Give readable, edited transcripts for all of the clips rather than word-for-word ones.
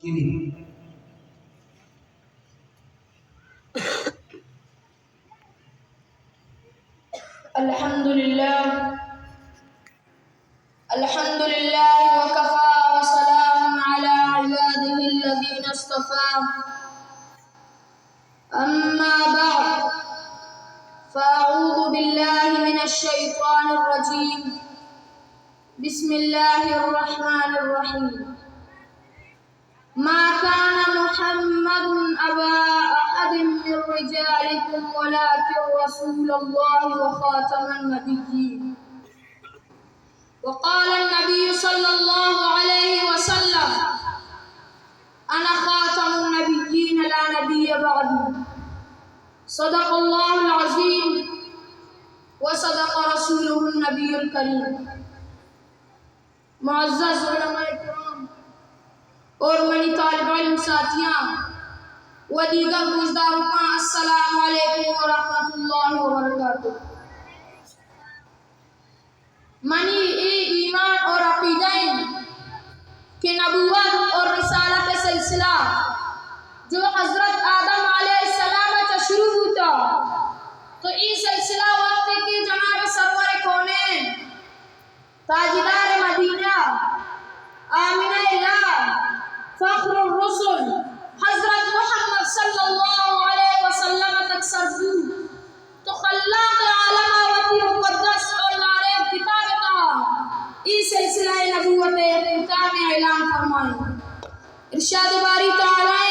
الحمد لله وكفى وسلام على عباده الذين اصطفى أما بعد فأعوذ بالله من الشيطان الرجيم بسم الله الرحمن الرحيم ما كان محمد أبا أحد من رجالكم ولكن رسول الله وخاتم النبيين وقال النبي صلى الله عليه وسلم أنا خاتم النبيين لا نبي بعدي صدق الله العظيم وصدق رسوله النبي الكريم معزز علماء کرام اور منی طالب علم ساتھیاں و دیگر گزداروں کا السلام علیکم ورحمۃ اللہ وبرکاتہ۔ منی ایمان اور عقیدہ کہ نبوت اور رسالت سلسلہ جو حضرت آدم علیہ السلام سے شروع ہوتا تو یہ سلسلہ وقت کی جناب سرور کونین تاجدار مدینہ آمنہ الہ فخر الرسل حضرت محمد صلی اللہ علیہ وسلم تک سرزو تو خلاق عالم آوتی مقدس اور نارے کتاب کہا ای سلسلہ نبوت اختتام اعلان فرمائیں۔ ارشاد باری تعالی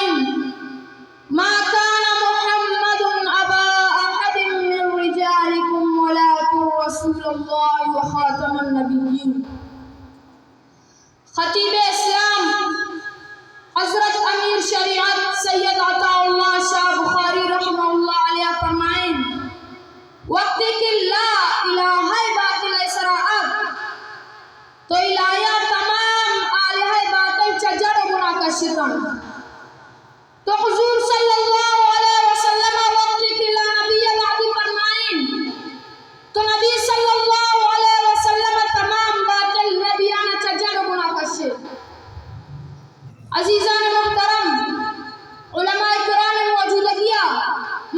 ما كان محمد أبا أحد من رجالكم ولكن رسول الله وخاتم النبيين۔ خطیب اسلام حضرت امیر شریعت سید عطا اللہ شاہ بخاری رحمہ اللہ علیہ فرمائیں وقت کی لا الہ باطل اسراءات تو الہیہ تمام آلہ باطل چجڑ گناہ کا شیطان تو حضور صلی اللہ علیہ وسلم وقت کی لا نبی بعدی فرمائیں تو نبی صلی اللہ علیہ وسلم تمام باطل نبیان چجڑ گناہ کا شیطان۔ عزیزان محترم علماء کرام موجودگیا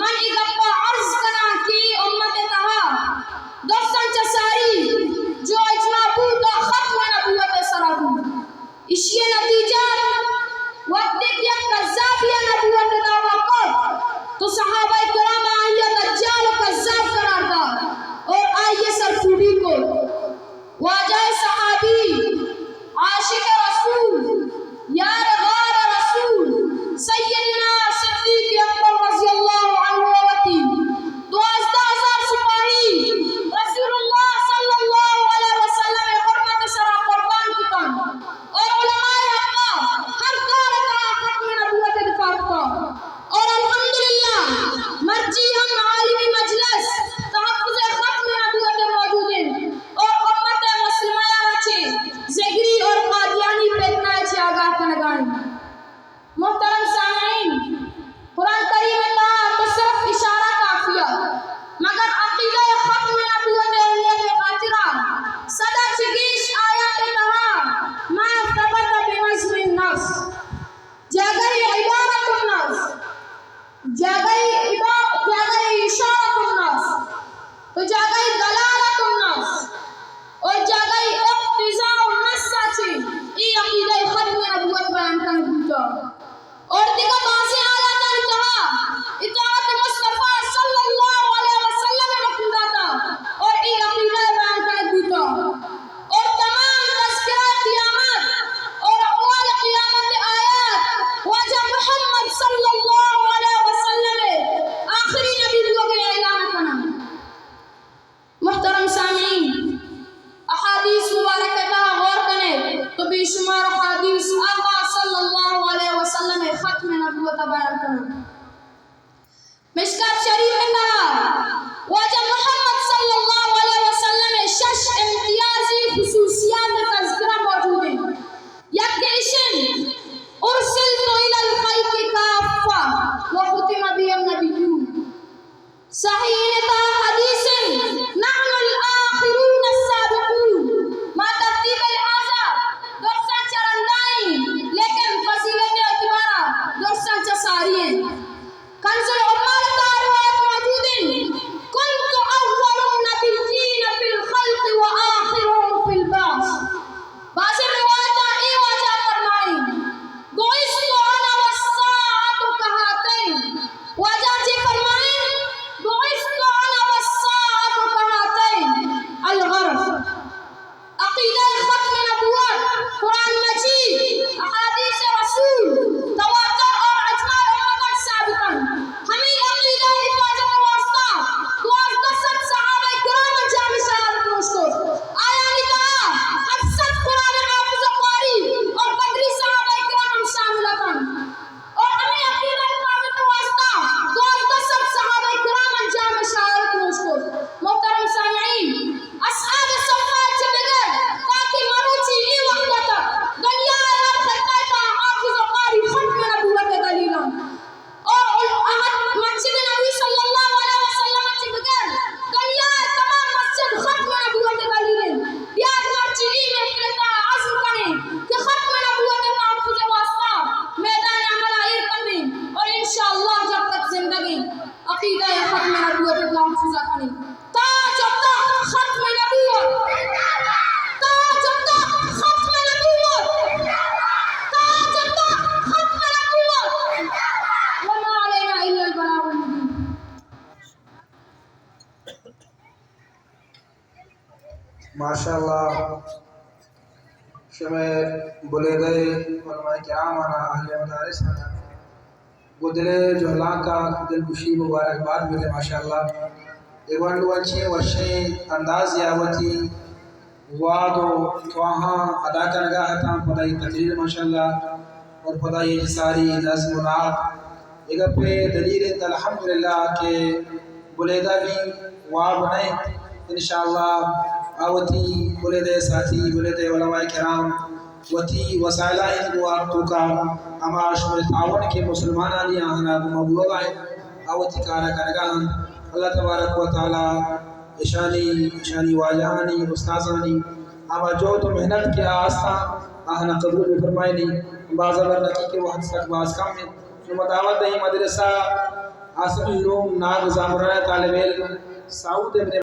من اگپا عرض کنا کی امت تہا دوستان چساری جو اجماع بود و ختم نبوت سرابو اسی نتیجہ وقت کی ایک قذاب یا نبوت دعویٰ کر تو صحابہ کرام آئیے دجال و قذاب قرار دا اور آئیے سرکوبی کو واجہ صحابی عاشق رسول یار غار رسول سیدنا صدیق اکبر رضی اللہ عنہ وتی 12,000 سپاہی رسول اللہ صلی اللہ علیہ وسلم حرمت سرا قربان کتن اور علماء حقا ہر کار کا ختم نبوت دفاع کا اور الحمدللہ مرجی ہم عالمی مجلس تحفظ ختم نبوت موجود ہیں اور امت مسلمہ رچے زگری اور قادیانی فتنہ سے آگاہ کنگائیں۔ محترم سامعین قرآن کریم اللہ تو صرف اشارہ کافیہ مگر عقیدہ ختم نبوت اہلیت خاطرہ صدا چگیش آیات تہا ما ثبت بنظم النفس جاگئی عبارت النفس جاگئی اشارت النفس تو جاگئی دلالت النفس اور جاگئی اقتضاء النفس سے ای عقیدہ ختم نبوت بیان کر بوتا اور دیگر بازی آیات انتہا اطاعت مصطفیٰ صلی اللہ علیہ وسلم رکھندا تھا اور ای عقیدہ بیان کر بوتا اور تمام تذکرہ قیامت اور احوال قیامت آیات واجہ محمد صلی اللہ علیہ وسلم آخری نبی لوگ اعلان کرنا۔ محترم سامعین احادیث مبارکہ کا غور کریں تو بے شمار احادیث آقا صلی اللہ علیہ وسلم ختم نبوت بیان کرنا۔ مشکات شریف میں کہا واجہ محمد صلی اللہ علیہ وسلم شش امتیازی خصوصیات تذکرہ موجود ہیں۔ یک اشن ارسلت الى الخلق کافہ وختم بی النبیون صحیح تا حدیث نحن الآخرون السابقون ما ترتیب لہذا دوسرا چرندائیں لیکن فضیلت ماشاءاللہ شمع بولے گئے علماء کرام آنا اہل مدارس آنا گدلے جوہلاں کا دل خوشی مبارکباد ملے ماشاءاللہ ایوان لوچے وشیں انداز یاوتی وادو تواہاں ادا کرگا ہتا پدائی تقریر ماشاءاللہ اور پدائی جساری نظم و نعت اگر پہ دلیل الحمدللہ کہ بلیدہ بھی واب بنائیں انشاءاللہ آوتی بلیدہ ساتھی بلیدہ علماء کرام وتی وسائلہ ہند وقتو کا اما شمل تعاون کے مسلمان آلی آہنا مبلوغ آئے آوتی کارا کرگا اللہ تبارک و تعالی اشانی واجہانی استاذانی اما جو تو محنت کے آستا آہنا قبول فرمائے نہیں بعض اللہ نکی کے وحد تک باز کم میں نمہ دعوت دہی مدرسہ آسم علوم ناب زامرہ طالب علم سعود ابن